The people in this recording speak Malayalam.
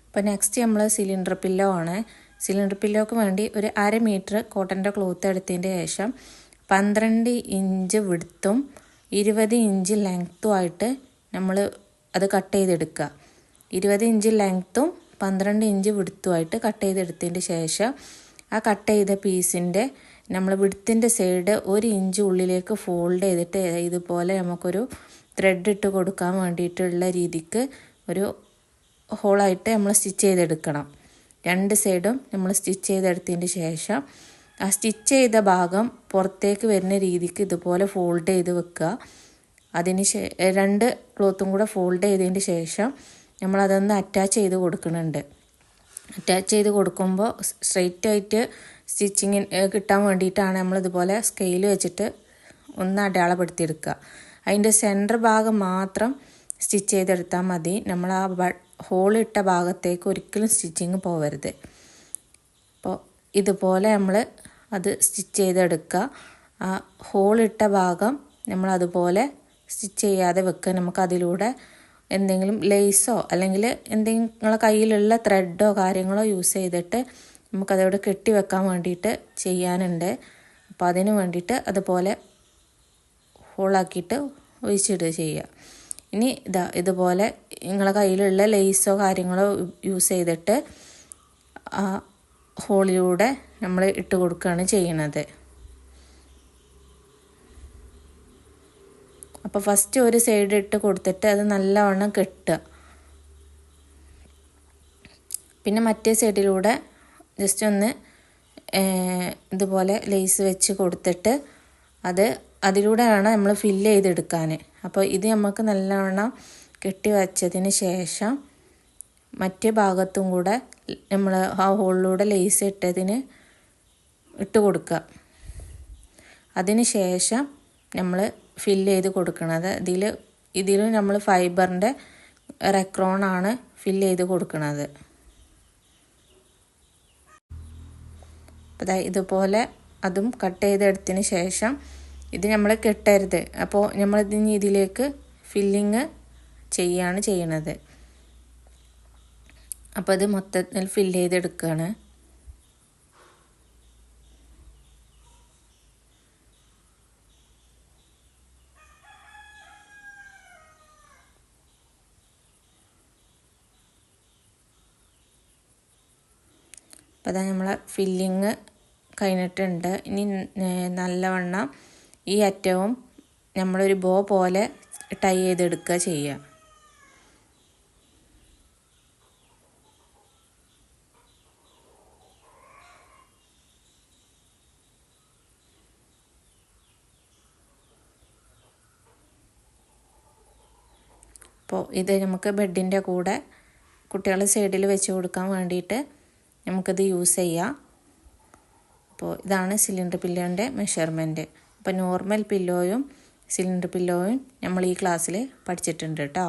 അപ്പോൾ നെക്സ്റ്റ് നമ്മൾ സിലിണ്ടർ പില്ലോ ആണ്. സിലിണ്ടർ പില്ലോക്ക് വേണ്ടി ഒരു 1/2 മീറ്റർ കോട്ടൻ്റെ ക്ലോത്ത് എടുത്തതിൻ്റെ ശേഷം 12 ഇഞ്ച് വിഡ്ത്തും 20 ഇഞ്ച് ലെങ്ത്തും ആയിട്ട് നമ്മൾ അത് കട്ട് ചെയ്തെടുക്കുക. 20 ഇഞ്ച് ലെങ്ത്തും 12 ഇഞ്ച് വിഡ്ത്തുമായിട്ട് കട്ട് ചെയ്തെടുത്തതിൻ്റെ ശേഷം ആ കട്ട് ചെയ്ത പീസിൻ്റെ നമ്മൾ വിഡ്ത്തിൻ്റെ സൈഡ് 1 ഇഞ്ച് ഉള്ളിലേക്ക് ഫോൾഡ് ചെയ്തിട്ട് ഇതുപോലെ നമുക്കൊരു ത്രെഡ് ഇട്ട് കൊടുക്കാൻ വേണ്ടിയിട്ടുള്ള രീതിക്ക് ഒരു ഹോളായിട്ട് നമ്മൾ സ്റ്റിച്ച് ചെയ്തെടുക്കണം. 2 സൈഡും നമ്മൾ സ്റ്റിച്ച് ചെയ്തെടുത്തതിന് ശേഷം ആ സ്റ്റിച്ച് ചെയ്ത ഭാഗം പുറത്തേക്ക് വരുന്ന രീതിക്ക് ഇതുപോലെ ഫോൾഡ് ചെയ്ത് വെക്കുക. അതിന് 2 ക്ലോത്തും കൂടെ ഫോൾഡ് ചെയ്തതിന് ശേഷം നമ്മളതൊന്ന് അറ്റാച്ച് ചെയ്ത് കൊടുക്കുന്നുണ്ട്. അറ്റാച്ച് ചെയ്ത് കൊടുക്കുമ്പോൾ സ്ട്രെയിറ്റ് ആയിട്ട് സ്റ്റിച്ചിങ് കിട്ടാൻ വേണ്ടിയിട്ടാണ് നമ്മളിതുപോലെ സ്കെയിൽ വെച്ചിട്ട് ഒന്ന് അടയാളപ്പെടുത്തിയെടുക്കുക. അതിൻ്റെ സെൻറ്റർ ഭാഗം മാത്രം സ്റ്റിച്ച് ചെയ്തെടുത്താൽ മതി. നമ്മൾ ആ ഹോളിട്ട ഭാഗത്തേക്ക് ഒരിക്കലും സ്റ്റിച്ചിങ് പോകരുത്. അപ്പോൾ ഇതുപോലെ നമ്മൾ അത് സ്റ്റിച്ച് ചെയ്തെടുക്കുക. ആ ഹോളിട്ട ഭാഗം നമ്മളതുപോലെ സ്റ്റിച്ച് ചെയ്യാതെ വെക്കുക. നമുക്കതിലൂടെ എന്തെങ്കിലും ലേസോ അല്ലെങ്കിൽ എന്തെങ്കിലും നിങ്ങളെ കയ്യിലുള്ള ത്രെഡോ കാര്യങ്ങളോ യൂസ് ചെയ്തിട്ട് നമുക്കതവിടെ കെട്ടി വെക്കാൻ വേണ്ടിയിട്ട് ചെയ്യാനുണ്ട്. അപ്പോൾ അതിന് വേണ്ടിയിട്ട് അതുപോലെ ഹോളാക്കിയിട്ട് ഒഴിച്ചിടുക ചെയ്യുക. ഇനി ഇതുപോലെ നിങ്ങളെ കയ്യിലുള്ള ലേസോ കാര്യങ്ങളോ യൂസ് ചെയ്തിട്ട് ആ ഹോളിലൂടെ നമ്മൾ ഇട്ട് കൊടുക്കുകയാണ് ചെയ്യുന്നത്. അപ്പോൾ ഫസ്റ്റ് ഒരു സൈഡ് ഇട്ട് കൊടുത്തിട്ട് അത് നല്ലവണ്ണം കെട്ടുക. പിന്നെ മറ്റേ സൈഡിലൂടെ ജസ്റ്റ് ഒന്ന് ഇതുപോലെ ലേസ് വെച്ച് കൊടുത്തിട്ട് അതിലൂടെ വേണം നമ്മൾ ഫില്ല് ചെയ്തെടുക്കാൻ. അപ്പോൾ ഇത് നമുക്ക് നല്ലവണ്ണം കെട്ടി വച്ചതിന് ശേഷം മറ്റേ ഭാഗത്തും കൂടെ നമ്മൾ ആ ഹോളിലൂടെ ലേസ് ഇട്ട് കൊടുക്കുക. അതിന് ശേഷം നമ്മൾ ഫില്ല് ചെയ്ത് കൊടുക്കുന്നത് ഇതിൽ നമ്മൾ ഫൈബറിൻ്റെ റെക്രോണാണ് ഫില്ല് ചെയ്ത് കൊടുക്കുന്നത്. അപ്പോൾ ഇതുപോലെ അതും കട്ട് ചെയ്തെടുത്തതിന് ശേഷം ഇത് നമ്മൾ കെട്ടരുത്. അപ്പോൾ നമ്മളിതിന് ഇതിലേക്ക് ഫില്ലിങ് ചെയ്യാണ് ചെയ്യണത്. അപ്പോൾ അത് മൊത്തത്തിൽ ഫില്ല് ചെയ്തെടുക്കുകയാണ്. അപ്പോൾ അതാ നമ്മളെ ഫില്ലിങ് കഴിഞ്ഞിട്ടുണ്ട്. ഇനി നല്ലവണ്ണം ഈ അറ്റവും നമ്മളൊരു ബോ പോലെ ടൈ ചെയ്തെടുക്കുക ചെയ്യുക. അപ്പോൾ ഇത് നമുക്ക് ബെഡിൻ്റെ കൂടെ കുട്ടികളുടെ സൈഡിൽ വെച്ച് കൊടുക്കാൻ വേണ്ടിയിട്ട് നമുക്കിത് യൂസ് ചെയ്യാം. അപ്പോൾ ഇതാണ് സിലിണ്ടർ പില്ലോൻ്റെ മെഷർമെൻറ്റ്. അപ്പോൾ നോർമൽ പില്ലോയും സിലിണ്ടർ പില്ലോയും നമ്മൾ ഈ ക്ലാസ്സിൽ പഠിച്ചിട്ടുണ്ട് കേട്ടോ.